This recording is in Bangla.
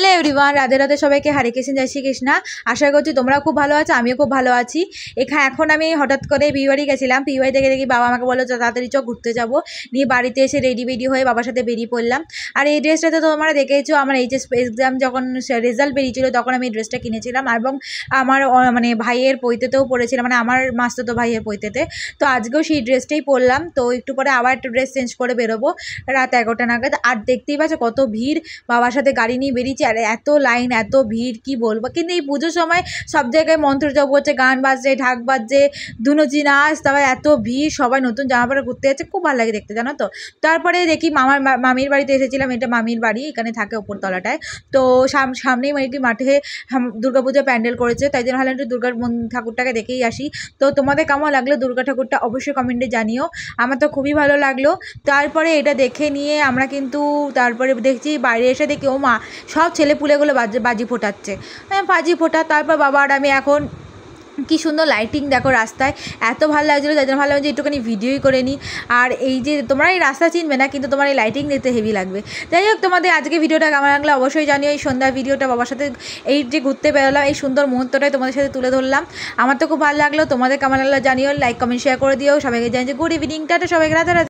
হ্যালো এভরিওয়ান, রাধে রাধে সবাইকে। হরে কৃষ্ণ, জয় শ্রীকৃষ্ণ। আশা করছি তোমরা খুব ভালো আছো, আমিও খুব ভালো আছি। এখন আমি হঠাৎ করে বিয়েবাড়ি গেছিলাম। বিয়েবাড়ি থেকে দেখি বাবা আমাকে বললো তাড়াতাড়ি চো ঘুরতে যাবো। নিয়ে বাড়িতে এসে রেডি হয়ে বাবার সাথে বেরিয়ে পড়লাম। আর এই ড্রেসটাতে তোমরা দেখেছো, আমার এইচএস এক্সাম যখন রেজাল্ট বেরিয়েছিল তখন আমি এই ড্রেসটা কিনেছিলাম এবং আমার মানে ভাইয়ের পৈতেতেও পরেছিলাম, মানে আমার মাস্তুতো ভাইয়ের পৈতেতে। তো আজকেও সেই ড্রেসটাই পরলাম। তো একটু পরে আবার একটা ড্রেস চেঞ্জ করে বেরোবো রাত 11টা নাগাদ। আর দেখতেই পাচ্ছ কত ভিড়, বাবার সাথে গাড়ি নিয়ে বেরিয়েছি আর এত লাইন, এত ভিড় কি বলবো। কিন্তু এই পুজোর সময় সব জায়গায় মন্ত্র জপ হচ্ছে, গান বাজছে, ঢাক বাজছে, ধুনুচি নাচ, তারপরে এত ভিড়, সবাই নতুন জামা পরে ঘুরতে যাচ্ছে, খুব ভালো লাগে দেখতে, জানো তো। তারপরে দেখি মামির বাড়িতে এসেছিলাম, এটা মামির বাড়ি, এখানে থাকে ওপরতলাটায়। তো সামনেই মাঠে দুর্গাপুজো প্যান্ডেল করেছে, তাই জন্য ভাবলাম একটু দুর্গার ঠাকুরটাকে দেখেই আসি। তো তোমাদের কেমন লাগলো দুর্গা ঠাকুরটা অবশ্যই কমেন্টে জানিও, আমার তো খুবই ভালো লাগলো। তারপরে এটা দেখে নিয়ে আমরা কিন্তু তারপরে দেখছি বাইরে এসে দেখি ও মা, সব ছেলেপুলেগুলো বাজি ফোটাচ্ছে, বাজি ফোটা। তারপর বাবা আর আমি এখন কি সুন্দর লাইটিং দেখো রাস্তায়, এত ভালো লাগছিলো, যার জন্য ভালো যে একটুখানি ভিডিওই করে নিই। আর এই যে তোমরা এই রাস্তা চিনবে না, কিন্তু তোমার এই লাইটিং দেখতে হেভি লাগবে। যাই হোক, তোমাদের আজকে ভিডিওটা কেমন লাগলো অবশ্যই জানিও। এই সন্ধ্যার ভিডিওটা বাবার সাথে এই যে ঘুরতে বেরোলাম, এই সুন্দর মুহূর্তটাই তোমাদের সাথে তুলে ধরলাম। আমার তো খুব ভালো লাগলো, তোমাদের কেমন লাগলো জানিও। লাইক কমেন্ট শেয়ার করে দিও। সবাইকে জানি যে গুড ইভিনিং, টাটা সবাইকে, রাধে রাধে।